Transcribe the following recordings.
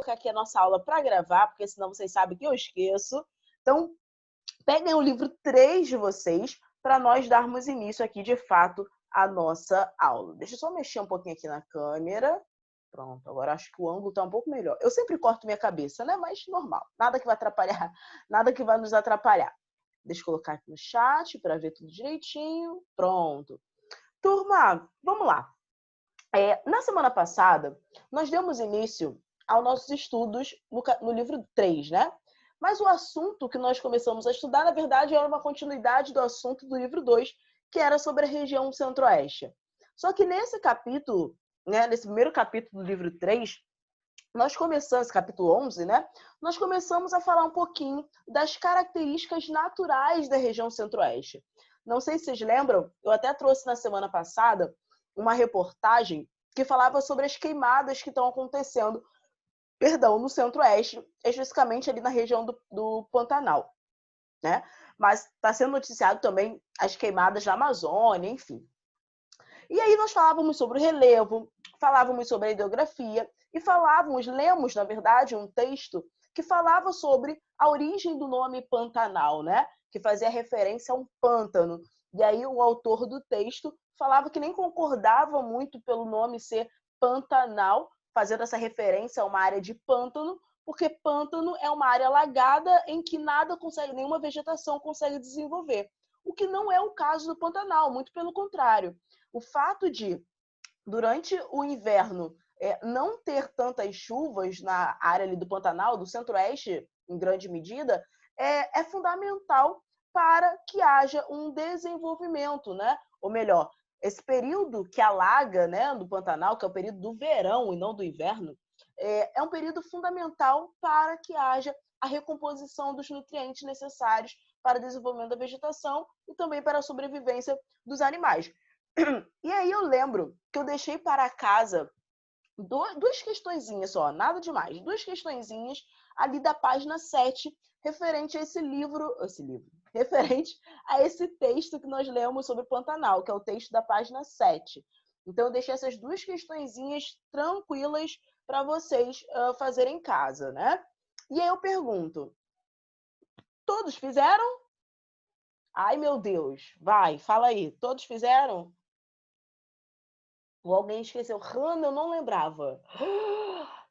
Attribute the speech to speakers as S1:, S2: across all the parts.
S1: colocar aqui a nossa aula para gravar, porque senão vocês sabem que eu esqueço. Então, peguem o livro 3 de vocês para nós darmos início aqui, de fato, à nossa aula. Deixa eu só mexer um pouquinho aqui na câmera. Pronto, agora acho que o ângulo está um pouco melhor. Eu sempre corto minha cabeça, né? Mas normal. Nada que vai atrapalhar, nada que vai nos atrapalhar. Deixa eu colocar aqui no chat para ver tudo direitinho. Pronto. Turma, vamos lá. Na semana passada, nós demos início aos nossos estudos no livro 3, né? Mas o assunto que nós começamos a estudar, na verdade, era uma continuidade do assunto do livro 2, que era sobre a região centro-oeste. Só que nesse capítulo, né, nesse primeiro capítulo do livro 3, nós começamos, capítulo 11, né? Nós começamos a falar um pouquinho das características naturais da região centro-oeste. Não sei se vocês lembram, eu até trouxe na semana passada uma reportagem que falava sobre as queimadas que estão acontecendo, no centro-oeste, especificamente ali na região do Pantanal, né? Mas está sendo noticiado também as queimadas na Amazônia, enfim. E aí nós falávamos sobre o relevo, falávamos sobre a hidrografia e lemos, na verdade, um texto que falava sobre a origem do nome Pantanal, né? Que fazia referência a um pântano. E aí o autor do texto falava que nem concordava muito pelo nome ser Pantanal, fazendo essa referência a uma área de pântano, porque pântano é uma área alagada em que nenhuma vegetação consegue desenvolver. O que não é o caso do Pantanal, muito pelo contrário. O fato de, durante o inverno, não ter tantas chuvas na área ali do Pantanal, do centro-oeste, em grande medida, é fundamental para que haja um desenvolvimento, né? Ou melhor, esse período que alaga, né, do Pantanal, que é o período do verão e não do inverno, é um período fundamental para que haja a recomposição dos nutrientes necessários para o desenvolvimento da vegetação e também para a sobrevivência dos animais. E aí eu lembro que eu deixei para casa duas questõezinhas só, nada demais, duas questõezinhas ali da página 7, referente a referente a esse texto que nós lemos sobre Pantanal, que é o texto da página 7. Então eu deixei essas duas questõezinhas tranquilas para vocês fazerem em casa, né? E aí eu pergunto, todos fizeram? Ai, meu Deus, vai, fala aí, todos fizeram? Ou alguém esqueceu? Hannah, eu não lembrava.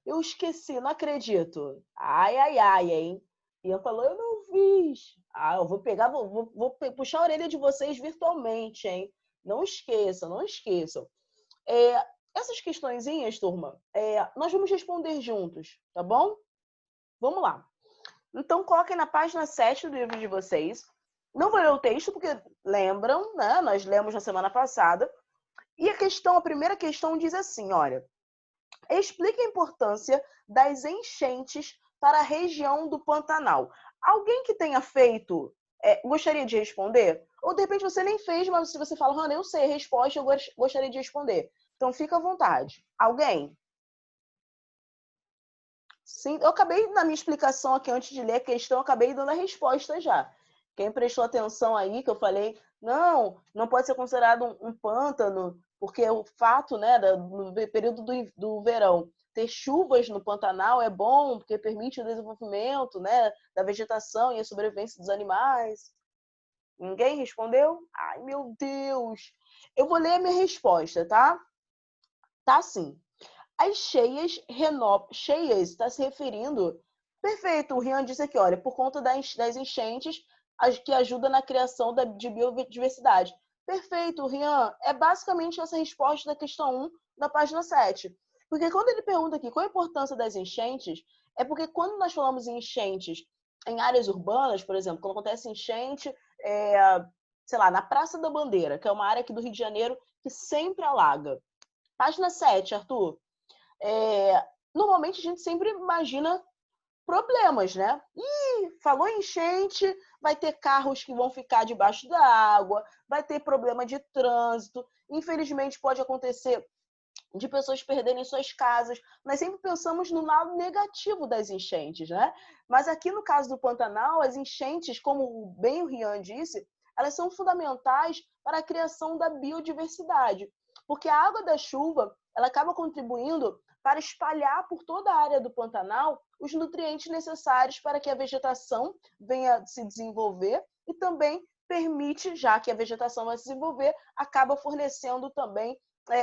S1: Eu esqueci, não acredito. Ai, ai, ai, hein? E eu falou, eu não fiz. Ah, eu vou pegar, vou puxar a orelha de vocês virtualmente, hein? Não esqueçam, não esqueçam. Essas questõezinhas, turma, nós vamos responder juntos, tá bom? Vamos lá. Então, coloquem na página 7 do livro de vocês. Não vou ler o texto, porque lembram, né? Nós lemos na semana passada. E a primeira questão diz assim, olha, explique a importância das enchentes para a região do Pantanal. Alguém que tenha feito, gostaria de responder? Ou de repente você nem fez, mas se você fala, Hannah, eu sei a resposta, eu gostaria de responder. Então fica à vontade. Alguém? Sim, eu acabei, na minha explicação aqui, antes de ler a questão, eu acabei dando a resposta já. Quem prestou atenção aí, que eu falei, não pode ser considerado um pântano, porque o fato, né, no período do verão, ter chuvas no Pantanal é bom, porque permite o desenvolvimento, né, da vegetação e a sobrevivência dos animais. Ninguém respondeu? Ai, meu Deus! Eu vou ler a minha resposta, tá? Tá assim. As cheias está se referindo. Perfeito, o Rian disse aqui, olha, por conta das enchentes, que ajuda na criação de biodiversidade. Perfeito, Rian. É basicamente essa resposta da questão 1 da página 7. Porque quando ele pergunta aqui qual a importância das enchentes, é porque quando nós falamos em enchentes em áreas urbanas, por exemplo, quando acontece enchente, sei lá, na Praça da Bandeira, que é uma área aqui do Rio de Janeiro que sempre alaga. Página 7, Arthur. Normalmente a gente sempre imagina problemas, né? Falou enchente, vai ter carros que vão ficar debaixo da água, vai ter problema de trânsito, infelizmente pode acontecer de pessoas perderem suas casas. Nós sempre pensamos no lado negativo das enchentes, né? Mas aqui no caso do Pantanal, as enchentes, como bem o Rian disse, elas são fundamentais para a criação da biodiversidade, porque a água da chuva ela acaba contribuindo para espalhar por toda a área do Pantanal os nutrientes necessários para que a vegetação venha se desenvolver e também permite, já que a vegetação vai se desenvolver, acaba fornecendo também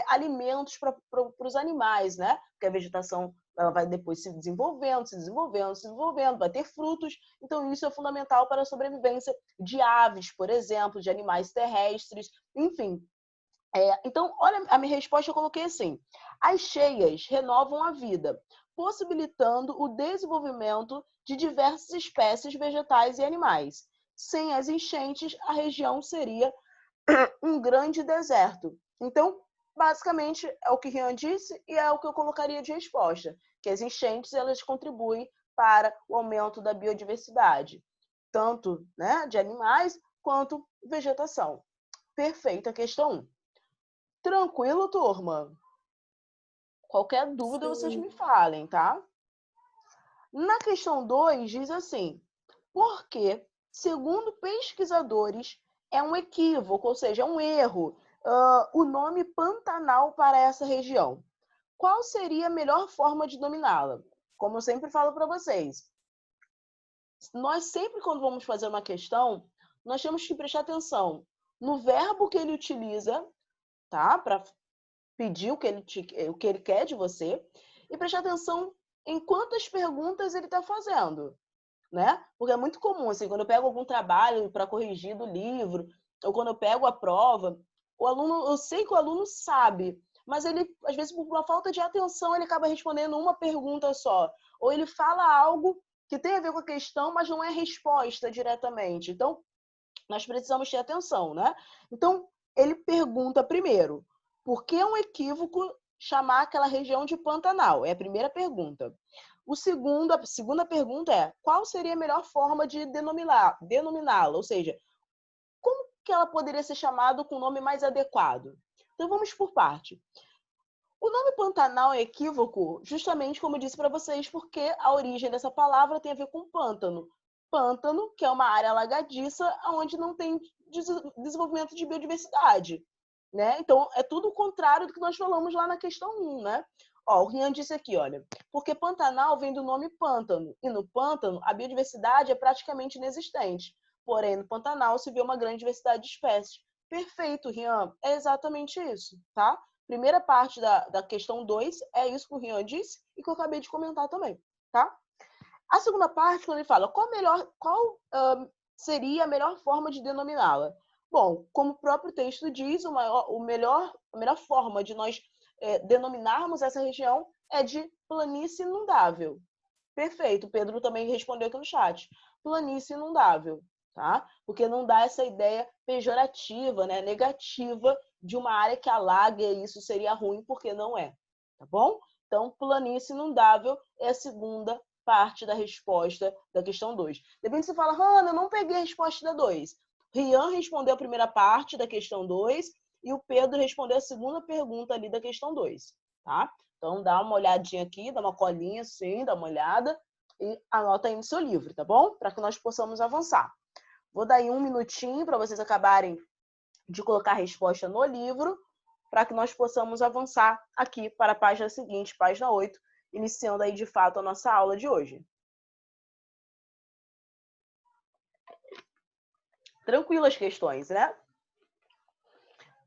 S1: alimentos para os animais, né? Porque a vegetação ela vai depois se desenvolvendo, se desenvolvendo, se desenvolvendo, vai ter frutos. Então, isso é fundamental para a sobrevivência de aves, por exemplo, de animais terrestres, enfim. Então, olha, a minha resposta eu coloquei assim: as cheias renovam a vida, possibilitando o desenvolvimento de diversas espécies vegetais e animais. Sem as enchentes, a região seria um grande deserto. Então, basicamente, é o que Rian disse e é o que eu colocaria de resposta, que as enchentes elas contribuem para o aumento da biodiversidade, tanto, né, de animais quanto vegetação. Perfeita questão 1. Tranquilo, turma? Qualquer dúvida, vocês
S2: Sim.
S1: me falem, tá? Na questão 2, diz assim: porque, segundo pesquisadores, é um equívoco, ou seja, é um erro, o nome Pantanal para essa região. Qual seria a melhor forma de dominá-la? Como eu sempre falo para vocês, nós sempre, quando vamos fazer uma questão, nós temos que prestar atenção no verbo que ele utiliza, tá? Para pedir o que ele quer de você e prestar atenção em quantas perguntas ele está fazendo, né? Porque é muito comum, assim, quando eu pego algum trabalho para corrigir do livro, ou quando eu pego a prova, o aluno, eu sei que o aluno sabe, mas ele, às vezes, por uma falta de atenção, ele acaba respondendo uma pergunta só. Ou ele fala algo que tem a ver com a questão, mas não é resposta diretamente. Então, nós precisamos ter atenção, né? Então, ele pergunta primeiro, por que é um equívoco chamar aquela região de Pantanal? É a primeira pergunta. A segunda pergunta é, qual seria a melhor forma de denominá-la? Ou seja, como que ela poderia ser chamada com o nome mais adequado? Então, vamos por parte. O nome Pantanal é equívoco, justamente como eu disse para vocês, porque a origem dessa palavra tem a ver com pântano. Pântano, que é uma área alagadiça onde não tem desenvolvimento de biodiversidade, né? Então, é tudo o contrário do que nós falamos lá na questão 1, né? Ó, o Rian disse aqui, olha, porque Pantanal vem do nome pântano, e no pântano a biodiversidade é praticamente inexistente. Porém, no Pantanal se vê uma grande diversidade de espécies. Perfeito, Rian, é exatamente isso, tá? Primeira parte da questão 2 é isso que o Rian disse e que eu acabei de comentar também, tá? A segunda parte, quando ele fala qual seria a melhor forma de denominá-la? Bom, como o próprio texto diz, a melhor forma de nós denominarmos essa região é de planície inundável. Perfeito, o Pedro também respondeu aqui no chat. Planície inundável, tá? Porque não dá essa ideia pejorativa, né, negativa de uma área que alaga e isso seria ruim, porque não é, tá bom? Então, planície inundável é a segunda parte da resposta da questão 2. De repente você fala, Hanna, eu não peguei a resposta da 2. Rian respondeu a primeira parte da questão 2 e o Pedro respondeu a segunda pergunta ali da questão 2, tá? Então, dá uma olhadinha aqui, dá uma colinha assim, dá uma olhada e anota aí no seu livro, tá bom? Para que nós possamos avançar. Vou dar aí um minutinho para vocês acabarem de colocar a resposta no livro, para que nós possamos avançar aqui para a página seguinte, página 8, iniciando aí de fato a nossa aula de hoje. Tranquilas questões, né?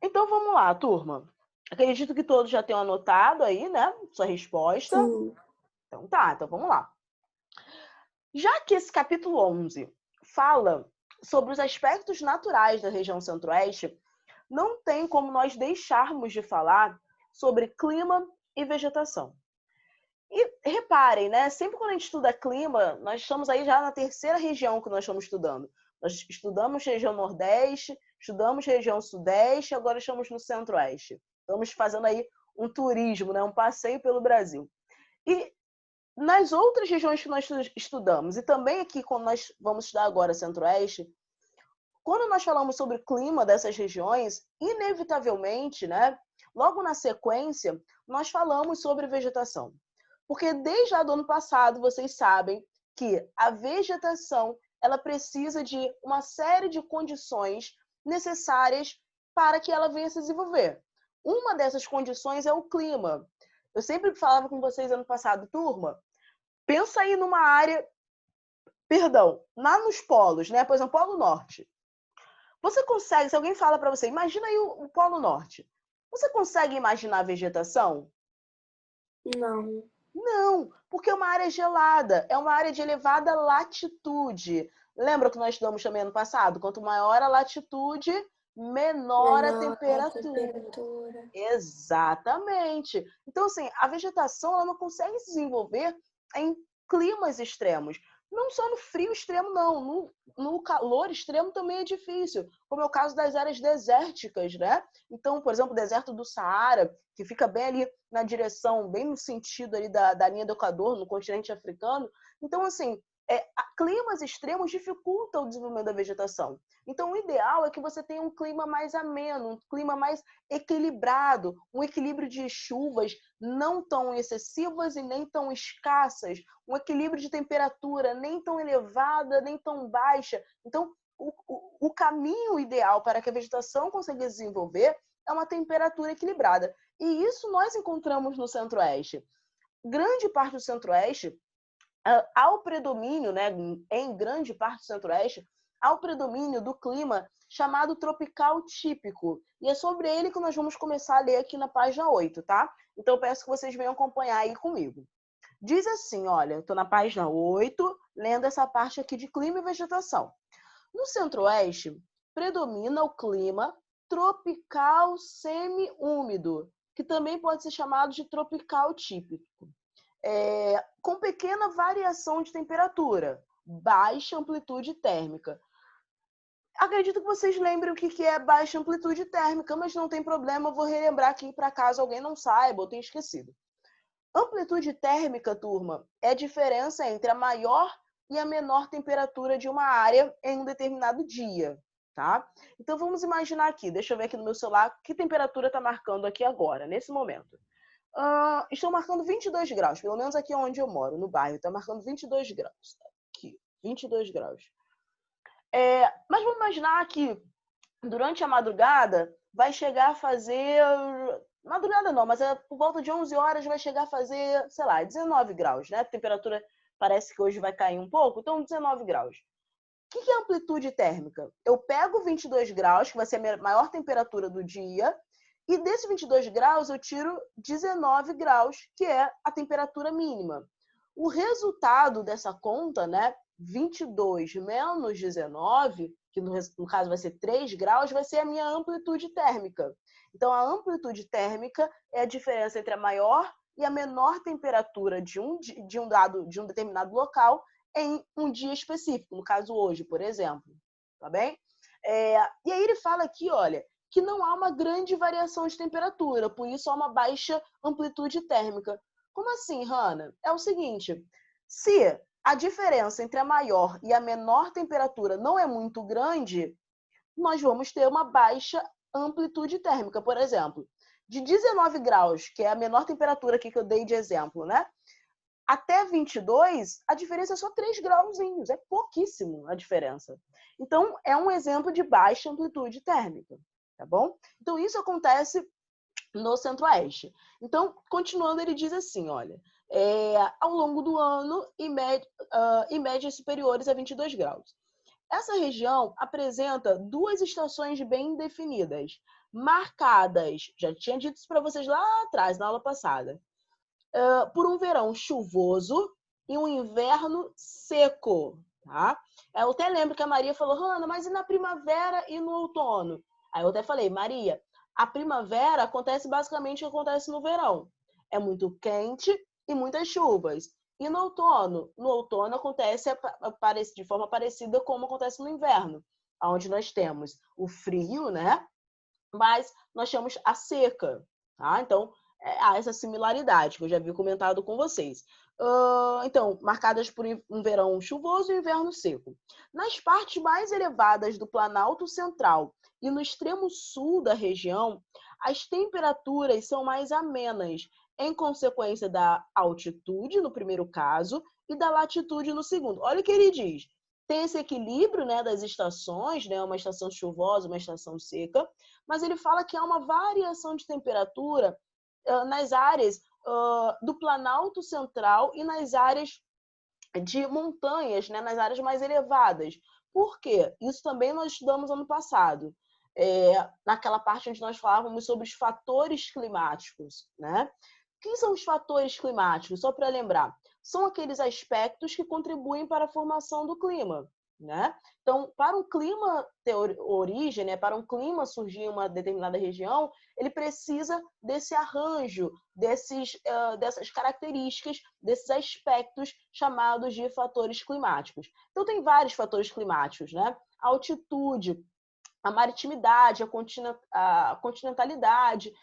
S1: Então vamos lá, turma. Acredito que todos já tenham anotado aí, né? Sua resposta.
S2: Sim.
S1: Então tá, então vamos lá. Já que esse capítulo 11 fala sobre os aspectos naturais da região centro-oeste, não tem como nós deixarmos de falar sobre clima e vegetação. E reparem, né? Sempre quando a gente estuda clima, nós estamos aí já na terceira região que nós estamos estudando. Nós estudamos região Nordeste, estudamos região Sudeste, agora estamos no Centro-Oeste. Estamos fazendo aí um turismo, né? Um passeio pelo Brasil. E nas outras regiões que nós estudamos, e também aqui quando nós vamos estudar agora Centro-Oeste, quando nós falamos sobre o clima dessas regiões, inevitavelmente, né? Logo na sequência, nós falamos sobre vegetação. Porque desde lá do ano passado, vocês sabem que a vegetação ela precisa de uma série de condições necessárias para que ela venha se desenvolver. Uma dessas condições é o clima. Eu sempre falava com vocês ano passado, turma, pensa aí numa área, perdão, lá nos polos, né? Por exemplo, Polo Norte. Você consegue, se alguém fala para você, imagina aí o Polo Norte. Você consegue imaginar a vegetação?
S2: Não.
S1: Não, porque é uma área gelada, é uma área de elevada latitude. Lembra que nós estudamos também ano passado? Quanto maior a latitude, menor a
S2: Menor a
S1: temperatura.
S2: temperatura.
S1: Exatamente. Então, assim, a vegetação ela não consegue se desenvolver em climas extremos. Não só no frio extremo, não. No calor extremo também é difícil, como é o caso das áreas desérticas, né? Então, por exemplo, o deserto do Saara, que fica bem ali na direção, bem no sentido ali da linha do Equador, no continente africano. Então, assim, climas extremos dificultam o desenvolvimento da vegetação. Então, o ideal é que você tenha um clima mais ameno, um clima mais equilibrado, um equilíbrio de chuvas não tão excessivas e nem tão escassas, um equilíbrio de temperatura nem tão elevada, nem tão baixa. Então, o caminho ideal para que a vegetação consiga desenvolver é uma temperatura equilibrada. E isso nós encontramos no Centro-Oeste. Grande parte do Centro-Oeste, ao predomínio, né, em grande parte do Centro-Oeste, ao predomínio do clima chamado tropical típico. E é sobre ele que nós vamos começar a ler aqui na página 8, tá? Então eu peço que vocês venham acompanhar aí comigo. Diz assim, olha, eu estou na página 8, lendo essa parte aqui de clima e vegetação. No Centro-Oeste, predomina o clima tropical semi-úmido, que também pode ser chamado de tropical típico. Com pequena variação de temperatura, baixa amplitude térmica. Acredito que vocês lembrem o que é baixa amplitude térmica, mas não tem problema, eu vou relembrar aqui para caso alguém não saiba ou tenha esquecido. Amplitude térmica, turma, é a diferença entre a maior e a menor temperatura de uma área em um determinado dia, tá? Então vamos imaginar aqui, deixa eu ver aqui no meu celular que temperatura está marcando aqui agora, nesse momento. Estou marcando 22 graus, pelo menos aqui onde eu moro, no bairro, está marcando 22 graus. Aqui, 22 graus. Mas vamos imaginar que durante a madrugada vai chegar a fazer... Madrugada não, mas por volta de 11 horas vai chegar a fazer, sei lá, 19 graus, né? A temperatura parece que hoje vai cair um pouco, então 19 graus. O que é amplitude térmica? Eu pego 22 graus, que vai ser a maior temperatura do dia, e desses 22 graus eu tiro 19 graus, que é a temperatura mínima. O resultado dessa conta, né, 22 menos 19, que no caso vai ser 3 graus, vai ser a minha amplitude térmica. Então, a amplitude térmica é a diferença entre a maior e a menor temperatura de um determinado local em um dia específico, no caso hoje, por exemplo. Tá bem? E aí ele fala aqui, olha, que não há uma grande variação de temperatura, por isso há uma baixa amplitude térmica. Como assim, Hanna? É o seguinte, se a diferença entre a maior e a menor temperatura não é muito grande, nós vamos ter uma baixa amplitude térmica. Por exemplo, de 19 graus, que é a menor temperatura aqui que eu dei de exemplo, né? Até 22, a diferença é só 3 grauzinhos, é pouquíssimo a diferença. Então, é um exemplo de baixa amplitude térmica, tá bom? Então, isso acontece no Centro-Oeste. Então, continuando, ele diz assim, olha, ao longo do ano, em médias superiores a 22 graus. Essa região apresenta duas estações bem definidas, marcadas, já tinha dito isso para vocês lá atrás, na aula passada, por um verão chuvoso e um inverno seco, tá? Eu até lembro que a Maria falou, Hanna, mas e na primavera e no outono? Aí eu até falei, Maria, a primavera acontece basicamente o que acontece no verão. É muito quente e muitas chuvas. E no outono? No outono acontece de forma parecida como acontece no inverno, onde nós temos o frio, né? Mas nós temos a seca, tá? Então, há essa similaridade que eu já havia comentado com vocês. Então, marcadas por um verão chuvoso e um inverno seco. Nas partes mais elevadas do Planalto Central e no extremo sul da região, as temperaturas são mais amenas, em consequência da altitude, no primeiro caso, e da latitude no segundo. Olha o que ele diz. Tem esse equilíbrio, né, das estações, né, uma estação chuvosa, uma estação seca, mas ele fala que há uma variação de temperatura nas áreas do Planalto Central e nas áreas de montanhas, né, nas áreas mais elevadas. Por quê? Isso também nós estudamos ano passado, naquela parte onde nós falávamos sobre os fatores climáticos, né? Quem são os fatores climáticos? Só para lembrar, são aqueles aspectos que contribuem para a formação do clima, né? Então, para um clima ter origem, né, para um clima surgir em uma determinada região, ele precisa desse arranjo, dessas características, desses aspectos chamados de fatores climáticos. Então, tem vários fatores climáticos, né? A altitude, a maritimidade, a continentalidade,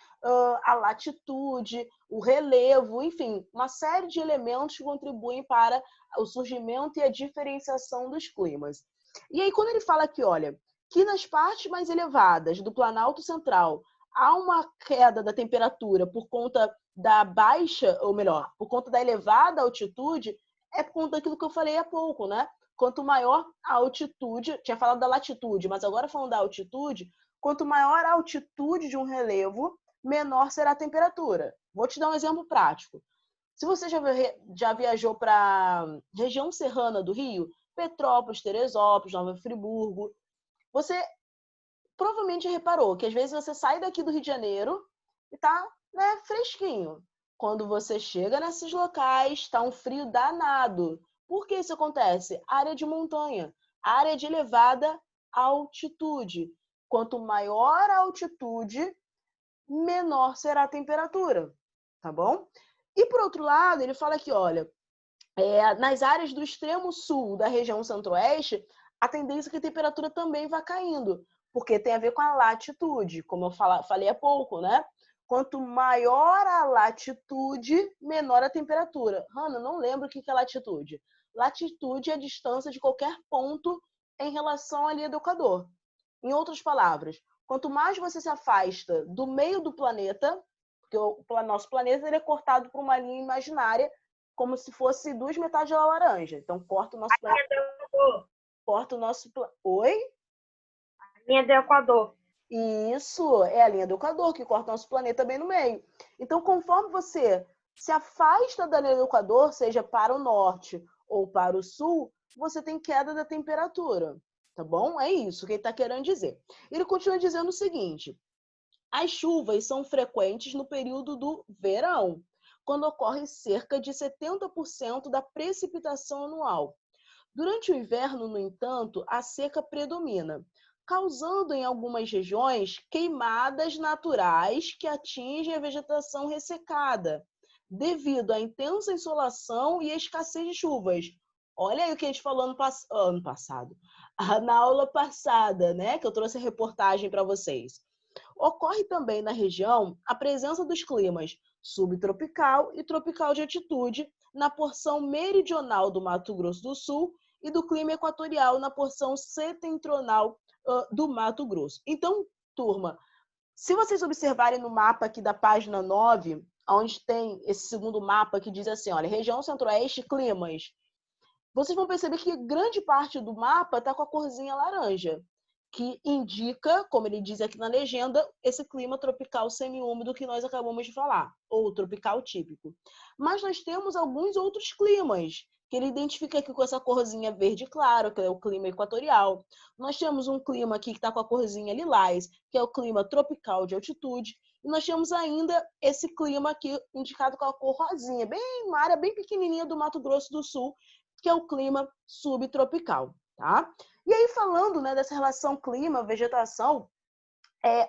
S1: a latitude, o relevo, enfim, uma série de elementos que contribuem para o surgimento e a diferenciação dos climas. E aí, quando ele fala aqui, olha, que nas partes mais elevadas do Planalto Central há uma queda da temperatura por conta da baixa, ou melhor, por conta da elevada altitude, é por conta daquilo que eu falei há pouco, né? Quanto maior a altitude, tinha falado da latitude, mas agora falando da altitude, quanto maior a altitude de um relevo, menor será a temperatura. Vou te dar um exemplo prático. Se você já viajou para a região serrana do Rio, Petrópolis, Teresópolis, Nova Friburgo, você provavelmente reparou que às vezes você sai daqui do Rio de Janeiro e tá, né, fresquinho. Quando você chega nesses locais, está um frio danado. Por que isso acontece? Área de montanha, área de elevada altitude. Quanto maior a altitude, menor será a temperatura, tá bom? E por outro lado, ele fala que, olha, nas áreas do extremo sul da região centro-oeste, a tendência é que a temperatura também vá caindo, porque tem a ver com a latitude, como eu falei há pouco, né? Quanto maior a latitude, menor a temperatura. Hanna, não lembro o que é latitude. Latitude é a distância de qualquer ponto em relação à linha do Equador. Em outras palavras, quanto mais você se afasta do meio do planeta, porque o nosso planeta ele é cortado por uma linha imaginária, como se fosse duas metades da laranja. Então, corta o nosso planeta. Corta o nosso Oi?
S2: A linha do Equador.
S1: Isso, é a linha do Equador, que corta o nosso planeta bem no meio. Então, conforme você se afasta da linha do Equador, seja para o norte ou para o sul, você tem queda da temperatura, tá bom? É isso que ele está querendo dizer. Ele continua dizendo o seguinte: as chuvas são frequentes no período do verão, quando ocorre cerca de 70% da precipitação anual. Durante o inverno, no entanto, a seca predomina, causando em algumas regiões queimadas naturais que atingem a vegetação ressecada, devido à intensa insolação e à escassez de chuvas. Olha aí o que a gente falou ano passado, na aula passada, né, que eu trouxe a reportagem para vocês. Ocorre também na região a presença dos climas subtropical e tropical de altitude na porção meridional do Mato Grosso do Sul e do clima equatorial na porção setentrional do Mato Grosso. Então, turma, se vocês observarem no mapa aqui da página 9, onde tem esse segundo mapa que diz assim, olha, região centro-oeste, climas, vocês vão perceber que grande parte do mapa está com a corzinha laranja, que indica, como ele diz aqui na legenda, esse clima tropical semiúmido que nós acabamos de falar, ou tropical típico. Mas nós temos alguns outros climas, que ele identifica aqui com essa corzinha verde claro, que é o clima equatorial. Nós temos um clima aqui que está com a corzinha lilás, que é o clima tropical de altitude. E nós temos ainda esse clima aqui indicado com a cor rosinha, bem uma área bem pequenininha do Mato Grosso do Sul, que é o clima subtropical, tá? E aí, falando, né, dessa relação clima-vegetação,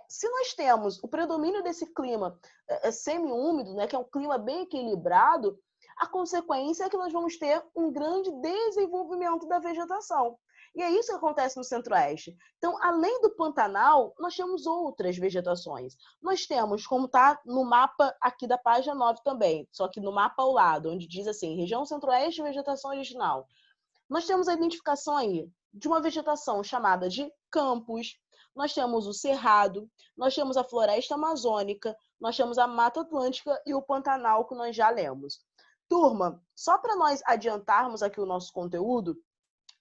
S1: se nós temos o predomínio desse clima semi-úmido, né, que é um clima bem equilibrado, a consequência é que nós vamos ter um grande desenvolvimento da vegetação. E é isso que acontece no Centro-Oeste. Então, além do Pantanal, nós temos outras vegetações. Nós temos, como está no mapa aqui da página 9 também, só que no mapa ao lado, onde diz assim, região Centro-Oeste, vegetação original. Nós temos a identificação aí de uma vegetação chamada de campos, nós temos o cerrado, nós temos a floresta amazônica, nós temos a Mata Atlântica e o Pantanal, que nós já lemos. Turma, só para nós adiantarmos aqui o nosso conteúdo,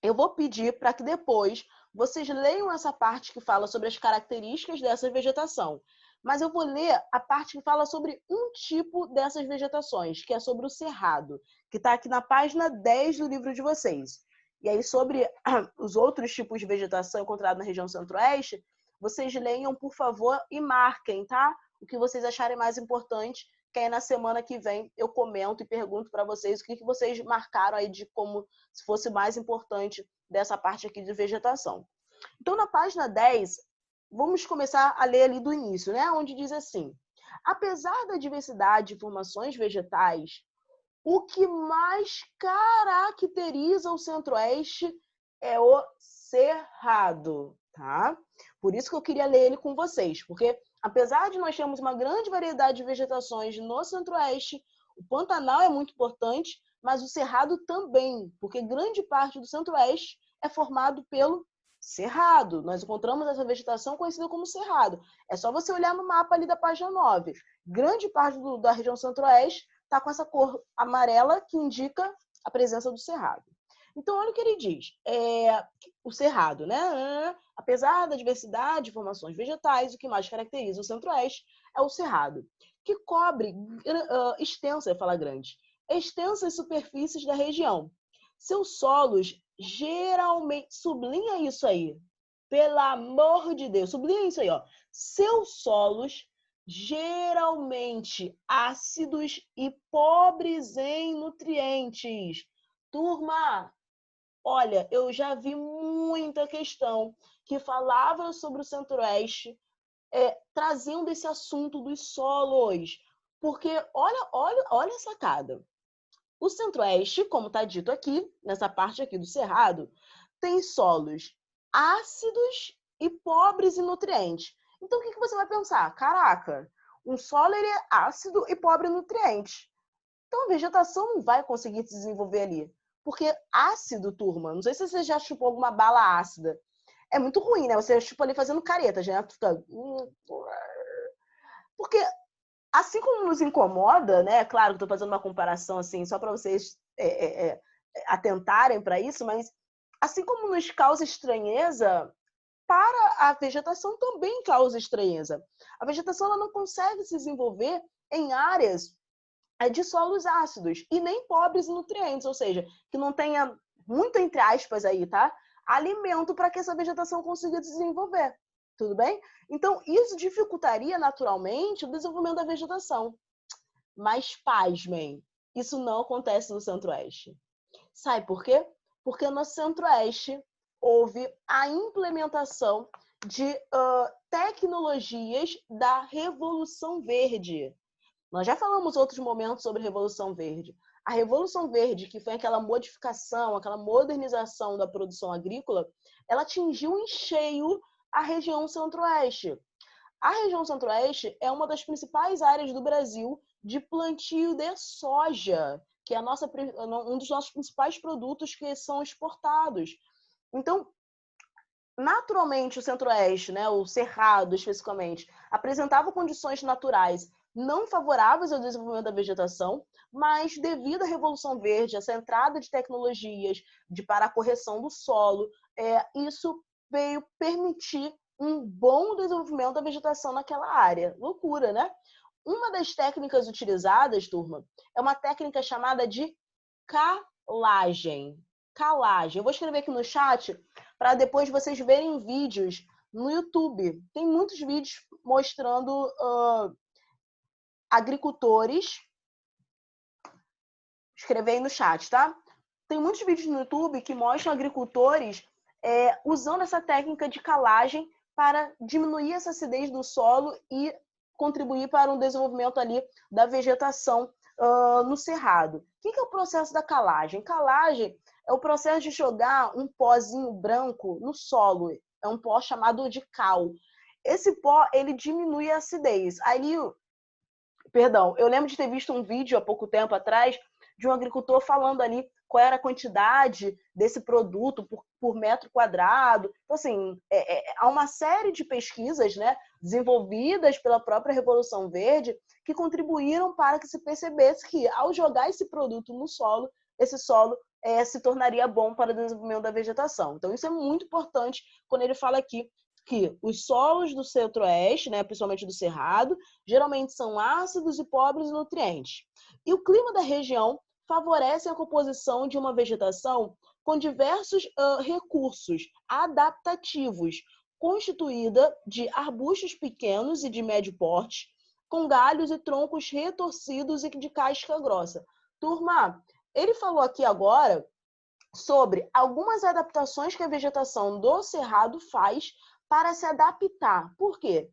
S1: eu vou pedir para que depois vocês leiam essa parte que fala sobre as características dessa vegetação. mas eu vou ler a parte que fala sobre um tipo dessas vegetações, que é sobre o cerrado, que está aqui na página 10 do livro de vocês. E aí, sobre os outros tipos de vegetação encontrada na região centro-oeste, vocês leiam, por favor, e marquem, tá? O que vocês acharem mais importante, que aí na semana que vem eu comento e pergunto para vocês o que vocês marcaram aí de como se fosse mais importante dessa parte aqui de vegetação. Então, na página 10, vamos começar a ler ali do início, né? Onde diz assim: apesar da diversidade de formações vegetais, o que mais caracteriza o Centro-Oeste é o cerrado, tá? Por isso que eu queria ler ele com vocês, porque apesar de nós termos uma grande variedade de vegetações no Centro-Oeste, o Pantanal é muito importante, mas o cerrado também, porque grande parte do Centro-Oeste é formado pelo cerrado. Nós encontramos essa vegetação conhecida como cerrado. É só você olhar no mapa ali da página 9. Grande parte da região Centro-Oeste está com essa cor amarela que indica a presença do cerrado. Então, olha o que ele diz. O cerrado, né? Apesar da diversidade de formações vegetais, o que mais caracteriza o Centro-Oeste é o cerrado, que cobre extensa, eu falo grande, extensas superfícies da região. Seus solos geralmente... Sublinha isso aí. Pelo amor de Deus, sublinha isso aí, ó. Seus solos geralmente ácidos e pobres em nutrientes. Turma, olha, eu já vi muita questão que falava sobre o Centro-Oeste, trazendo esse assunto dos solos. Porque olha a sacada. O Centro-Oeste, como está dito aqui, nessa parte aqui do Cerrado, tem solos ácidos e pobres em nutrientes. Então, o que você vai pensar? Caraca, um solo ele é ácido e pobre em nutrientes. Então, a vegetação não vai conseguir se desenvolver ali. Porque ácido, turma, não sei se você já chupou alguma bala ácida. É muito ruim, né? Você chupa ali fazendo caretas, né? Fica... Porque, assim como nos incomoda, né? Claro que estou fazendo uma comparação assim, só para vocês atentarem para isso, mas assim como nos causa estranheza, para a vegetação também causa estranheza. A vegetação ela não consegue se desenvolver em áreas de solos ácidos e nem pobres em nutrientes, ou seja, que não tenha, muito entre aspas aí, tá? Alimento para que essa vegetação consiga desenvolver. Tudo bem? Então, isso dificultaria naturalmente o desenvolvimento da vegetação. Mas, pasmem, isso não acontece no Centro-Oeste. Sabe por quê? Porque no Centro-Oeste houve a implementação de tecnologias da Revolução Verde. Nós já falamos em outros momentos sobre Revolução Verde. A Revolução Verde, que foi aquela modificação, aquela modernização da produção agrícola, ela atingiu em cheio a região Centro-Oeste. A região Centro-Oeste é uma das principais áreas do Brasil de plantio de soja, que é um dos nossos principais produtos que são exportados. Então, naturalmente, o Centro-Oeste, né, o Cerrado especificamente, apresentava condições naturais não favoráveis ao desenvolvimento da vegetação, mas devido à Revolução Verde, essa entrada de tecnologias para a correção do solo, isso veio permitir um bom desenvolvimento da vegetação naquela área. Loucura, né? Uma das técnicas utilizadas, turma, é uma técnica chamada de calagem. Calagem. Eu vou escrever aqui no chat para depois vocês verem vídeos no YouTube. Tem muitos vídeos mostrando agricultores. Escrever aí no chat, tá? Tem muitos vídeos no YouTube que mostram agricultores usando essa técnica de calagem para diminuir essa acidez do solo e contribuir para um desenvolvimento ali da vegetação no cerrado. O que é o processo da calagem? Calagem é o processo de jogar um pozinho branco no solo. É um pó chamado de cal. Esse pó, ele diminui a acidez. Eu lembro de ter visto um vídeo há pouco tempo atrás de um agricultor falando ali qual era a quantidade desse produto por metro quadrado. Então, assim, há uma série de pesquisas, né, desenvolvidas pela própria Revolução Verde que contribuíram para que se percebesse que, ao jogar esse produto no solo, esse solo se tornaria bom para o desenvolvimento da vegetação. Então, isso é muito importante quando ele fala aqui que os solos do centro-oeste, né, principalmente do Cerrado, geralmente são ácidos e pobres em nutrientes. E o clima da região favorece a composição de uma vegetação com diversos recursos adaptativos, constituída de arbustos pequenos e de médio porte, com galhos e troncos retorcidos e de casca grossa. Turma, ele falou aqui agora sobre algumas adaptações que a vegetação do Cerrado faz para se adaptar. Por quê?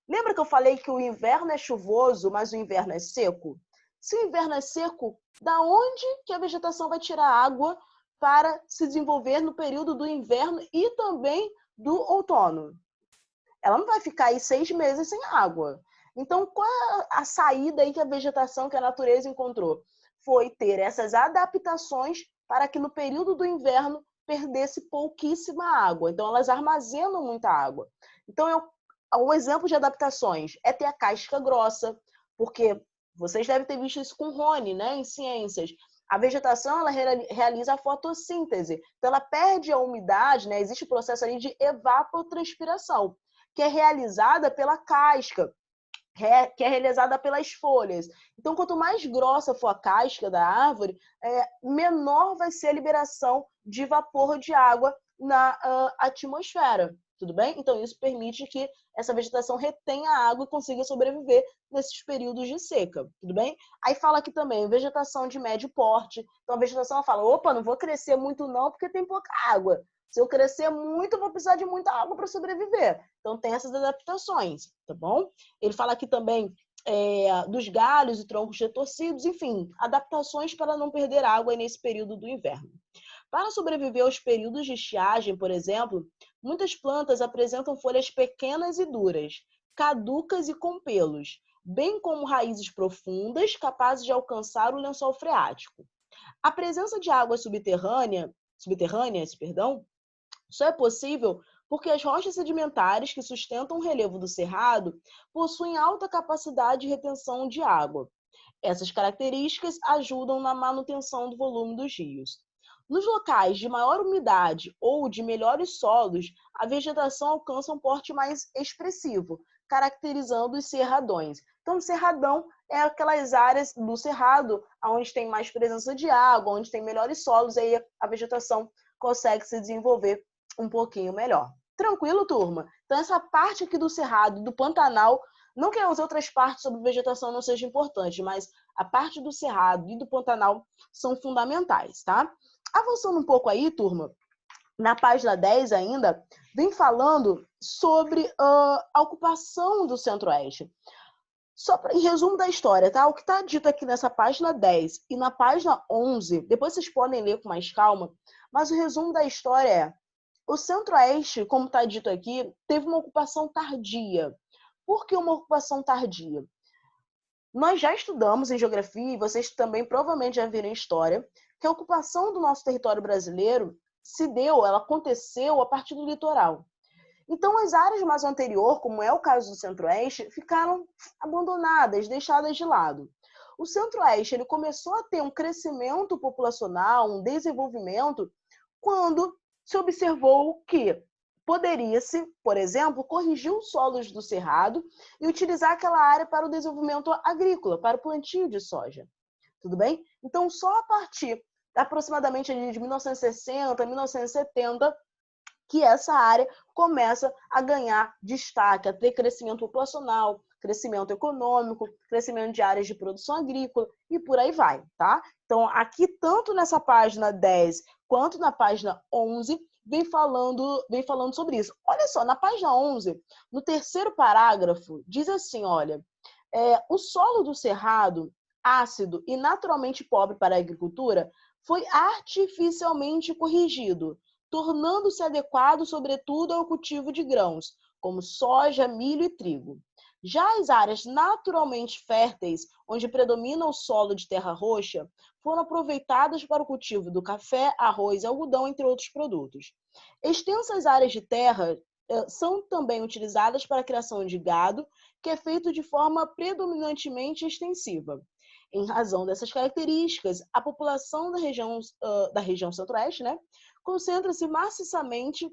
S1: Lembra que eu falei que o inverno é chuvoso, mas o inverno é seco? Se o inverno é seco, da onde que a vegetação vai tirar água para se desenvolver no período do inverno e também do outono? Ela não vai ficar aí 6 meses sem água. Então, qual é a saída aí que a vegetação, que a natureza encontrou? Foi ter essas adaptações para que no período do inverno perdesse pouquíssima água. Então, elas armazenam muita água. Então, um exemplo de adaptações é ter a casca grossa, porque vocês devem ter visto isso com o Rony, né, em ciências. A vegetação, ela realiza a fotossíntese. Então, ela perde a umidade, né? Existe o processo ali de evapotranspiração, que é realizada pela casca, que é realizada pelas folhas. Então, quanto mais grossa for a casca da árvore, menor vai ser a liberação de vapor de água na atmosfera. Tudo bem? Então, isso permite que essa vegetação retenha água e consiga sobreviver nesses períodos de seca. Tudo bem? Aí fala aqui também, vegetação de médio porte. Então, a vegetação fala, opa, não vou crescer muito não, porque tem pouca água. Se eu crescer muito, eu vou precisar de muita água para sobreviver. Então, tem essas adaptações, tá bom? Ele fala aqui também dos galhos e troncos retorcidos, enfim, adaptações para não perder água nesse período do inverno. Para sobreviver aos períodos de estiagem, por exemplo, muitas plantas apresentam folhas pequenas e duras, caducas e com pelos, bem como raízes profundas capazes de alcançar o lençol freático. A presença de águas subterrâneas, só é possível porque as rochas sedimentares que sustentam o relevo do cerrado possuem alta capacidade de retenção de água. Essas características ajudam na manutenção do volume dos rios. Nos locais de maior umidade ou de melhores solos, a vegetação alcança um porte mais expressivo, caracterizando os cerradões. Então, o cerradão é aquelas áreas do cerrado onde tem mais presença de água, onde tem melhores solos, aí a vegetação consegue se desenvolver um pouquinho melhor. Tranquilo, turma? Então, essa parte aqui do cerrado, do Pantanal, não que as outras partes sobre vegetação não sejam importantes, mas a parte do cerrado e do Pantanal são fundamentais, tá? Avançando um pouco aí, turma, na página 10 ainda, vem falando sobre a ocupação do Centro-Oeste. Só em resumo da história, tá? O que está dito aqui nessa página 10 e na página 11, depois vocês podem ler com mais calma, mas o resumo da história é: o Centro-Oeste, como está dito aqui, teve uma ocupação tardia. Por que uma ocupação tardia? Nós já estudamos em geografia, e vocês também provavelmente já viram em história, que a ocupação do nosso território brasileiro ela aconteceu a partir do litoral. Então, as áreas mais anterior, como é o caso do Centro-Oeste, ficaram abandonadas, deixadas de lado. O Centro-Oeste ele começou a ter um crescimento populacional, um desenvolvimento, quando se observou que poderia-se, por exemplo, corrigir os solos do cerrado e utilizar aquela área para o desenvolvimento agrícola, para o plantio de soja. Tudo bem? Então, só a partir aproximadamente de 1960, 1970, que essa área começa a ganhar destaque, a ter crescimento populacional, crescimento econômico, crescimento de áreas de produção agrícola e por aí vai, tá? Então, aqui, tanto nessa página 10 quanto na página 11, vem falando sobre isso. Olha só, na página 11, no terceiro parágrafo, diz assim, olha, o solo do cerrado, ácido e naturalmente pobre para a agricultura, foi artificialmente corrigido, tornando-se adequado, sobretudo, ao cultivo de grãos, como soja, milho e trigo. Já as áreas naturalmente férteis, onde predomina o solo de terra roxa, foram aproveitadas para o cultivo do café, arroz e algodão, entre outros produtos. Extensas áreas de terra são também utilizadas para a criação de gado, que é feito de forma predominantemente extensiva. Em razão dessas características, a população da região Centro-Oeste, né, concentra-se maciçamente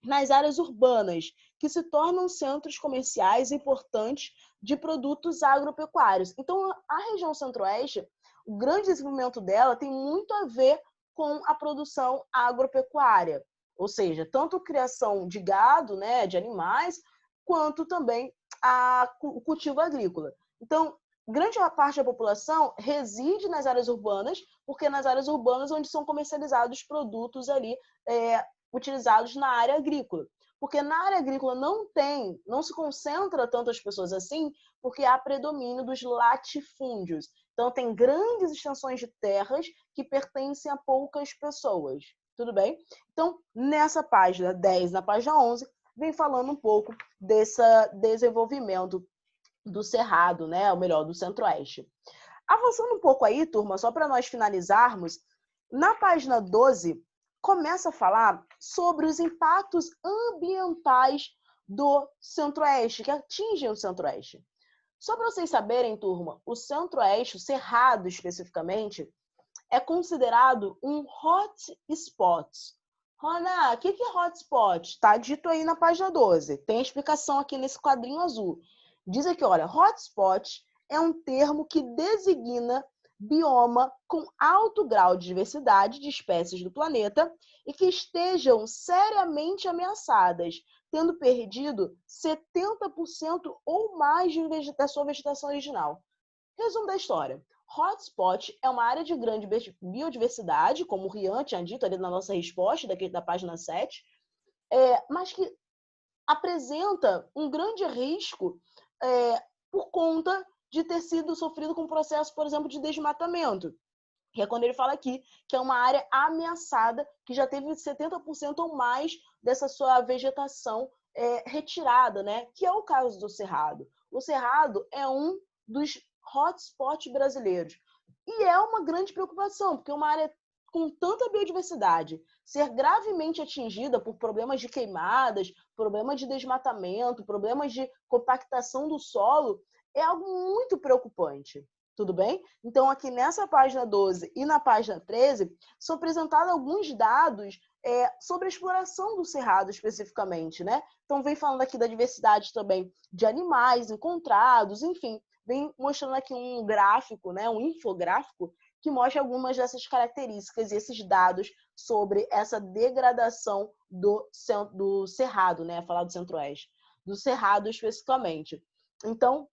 S1: nas áreas urbanas, que se tornam centros comerciais importantes de produtos agropecuários. Então, a região centro-oeste, o grande desenvolvimento dela tem muito a ver com a produção agropecuária, ou seja, tanto a criação de gado, né, de animais, quanto também o cultivo agrícola. Então, grande parte da população reside nas áreas urbanas, porque nas áreas urbanas onde são comercializados produtos ali utilizados na área agrícola. Porque na área agrícola não se concentra tantas pessoas assim, porque há predomínio dos latifúndios. Então, tem grandes extensões de terras que pertencem a poucas pessoas. Tudo bem? Então, nessa página 10, na página 11, vem falando um pouco desse desenvolvimento do Cerrado, né? Ou melhor, do Centro-Oeste. Avançando um pouco aí, turma, só para nós finalizarmos, na página 12, começa a falar sobre os impactos ambientais do Centro-Oeste, que atingem o Centro-Oeste. Só para vocês saberem, turma, o Centro-Oeste, o Cerrado especificamente, é considerado um hotspot. Rona, o que é hotspot? Está dito aí na página 12. Tem explicação aqui nesse quadrinho azul. Diz aqui, olha, hotspot é um termo que designa bioma com alto grau de diversidade de espécies do planeta e que estejam seriamente ameaçadas, tendo perdido 70% ou mais da sua vegetação original. Resumo da história. Hotspot é uma área de grande biodiversidade, como o Rian tinha dito ali na nossa resposta, da página 7, mas que apresenta um grande risco por conta de ter sido sofrido com um processo, por exemplo, de desmatamento. Que é quando ele fala aqui que é uma área ameaçada, que já teve 70% ou mais dessa sua vegetação retirada, né? Que é o caso do Cerrado. O Cerrado é um dos hotspots brasileiros. E é uma grande preocupação, porque uma área com tanta biodiversidade ser gravemente atingida por problemas de queimadas, problemas de desmatamento, problemas de compactação do solo, é algo muito preocupante. Tudo bem? Então, aqui nessa página 12 e na página 13, são apresentados alguns dados sobre a exploração do Cerrado especificamente, né? Então, vem falando aqui da diversidade também de animais encontrados, enfim, vem mostrando aqui um gráfico, né? Um infográfico, que mostra algumas dessas características e esses dados sobre essa degradação do Cerrado, né? Falar do Centro-Oeste, do Cerrado especificamente. Então,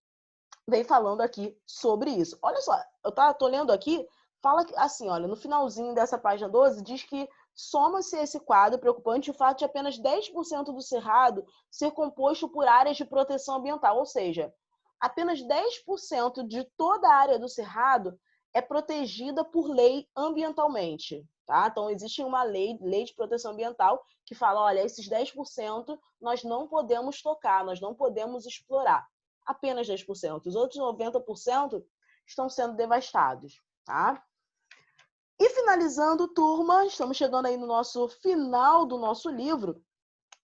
S1: vem falando aqui sobre isso. Olha só, eu tô lendo aqui, fala assim, olha, no finalzinho dessa página 12, diz que soma-se esse quadro preocupante o fato de apenas 10% do Cerrado ser composto por áreas de proteção ambiental, ou seja, apenas 10% de toda a área do Cerrado é protegida por lei ambientalmente, tá? Então, existe uma lei de proteção ambiental que fala, olha, esses 10% nós não podemos tocar, nós não podemos explorar. Apenas 10%. Os outros 90% estão sendo devastados, tá? E finalizando, turma, estamos chegando aí no nosso final do nosso livro.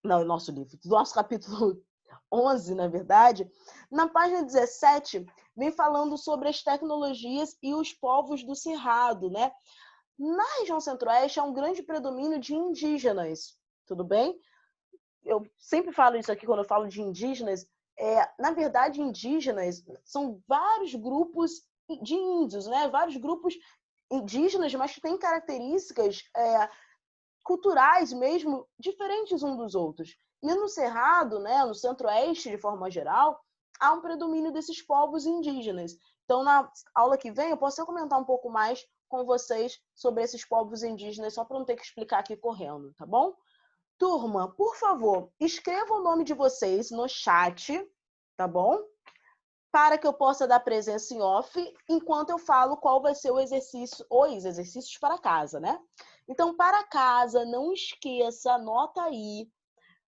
S1: Não, do nosso capítulo 11, na verdade. Na página 17, vem falando sobre as tecnologias e os povos do Cerrado, né? Na região centro-oeste, há um grande predomínio de indígenas, tudo bem? Eu sempre falo isso aqui quando eu falo de indígenas. Na verdade, indígenas são vários grupos de índios, né? Vários grupos indígenas, mas que têm características culturais mesmo diferentes uns dos outros. E no Cerrado, né, no Centro-Oeste, de forma geral, há um predomínio desses povos indígenas. Então, na aula que vem, eu posso comentar um pouco mais com vocês sobre esses povos indígenas, só para não ter que explicar aqui correndo, tá bom? Turma, por favor, escreva o nome de vocês no chat, tá bom? Para que eu possa dar presença em off, enquanto eu falo qual vai ser o exercício, os exercícios para casa, né? Então, para casa, não esqueça, anota aí,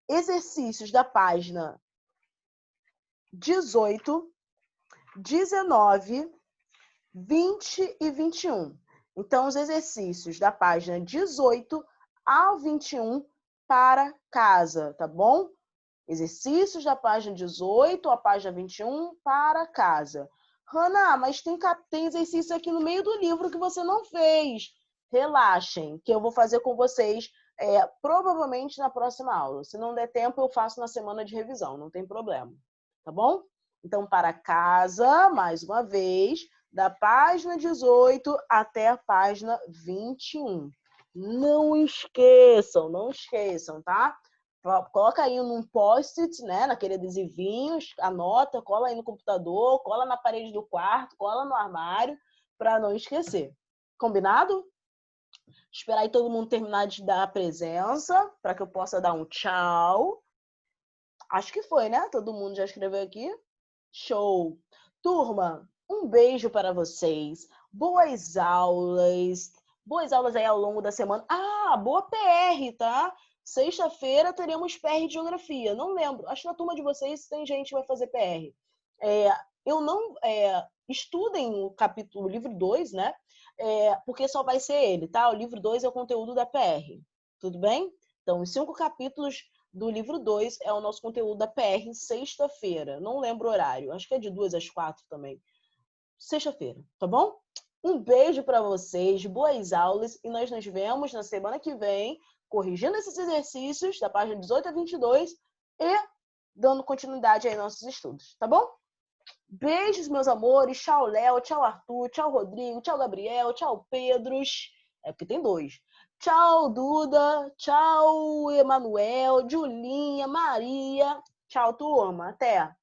S1: exercícios da página 18, 19, 20 e 21. Então, os exercícios da página 18 ao 21 para casa, tá bom? Exercícios da página 18 à página 21 para casa. Hannah, mas tem exercício aqui no meio do livro que você não fez. relaxem, que eu vou fazer com vocês provavelmente na próxima aula. Se não der tempo, eu faço na semana de revisão, não tem problema, tá bom? Então, para casa, mais uma vez, da página 18 até a página 21. Não esqueçam, tá? Coloca aí num post-it, né? Naquele adesivinho, anota, cola aí no computador, cola na parede do quarto, cola no armário, para não esquecer. Combinado? Esperar aí todo mundo terminar de dar a presença, para que eu possa dar um tchau. Acho que foi, né? Todo mundo já escreveu aqui. Show! Turma, um beijo para vocês. Boas aulas. Boas aulas aí ao longo da semana. Ah, boa PR, tá? Sexta-feira teremos PR de Geografia. Não lembro. Acho que na turma de vocês tem gente que vai fazer PR. Eu não... estudem o livro 2, né? Porque só vai ser ele, tá? O livro 2 é o conteúdo da PR. Tudo bem? Então, os 5 capítulos do livro 2 é o nosso conteúdo da PR, sexta-feira. Não lembro o horário, acho que é de 2 às 4 também. Sexta-feira, tá bom? Um beijo para vocês, boas aulas, e nós nos vemos na semana que vem, corrigindo esses exercícios da página 18 a 22 e dando continuidade aí aos nossos estudos, tá bom? Beijos, meus amores. Tchau, Léo. Tchau, Arthur. Tchau, Rodrigo. Tchau, Gabriel. Tchau, Pedros. Porque tem 2. Tchau, Duda. Tchau, Emanuel. Julinha. Maria. Tchau, turma. Até.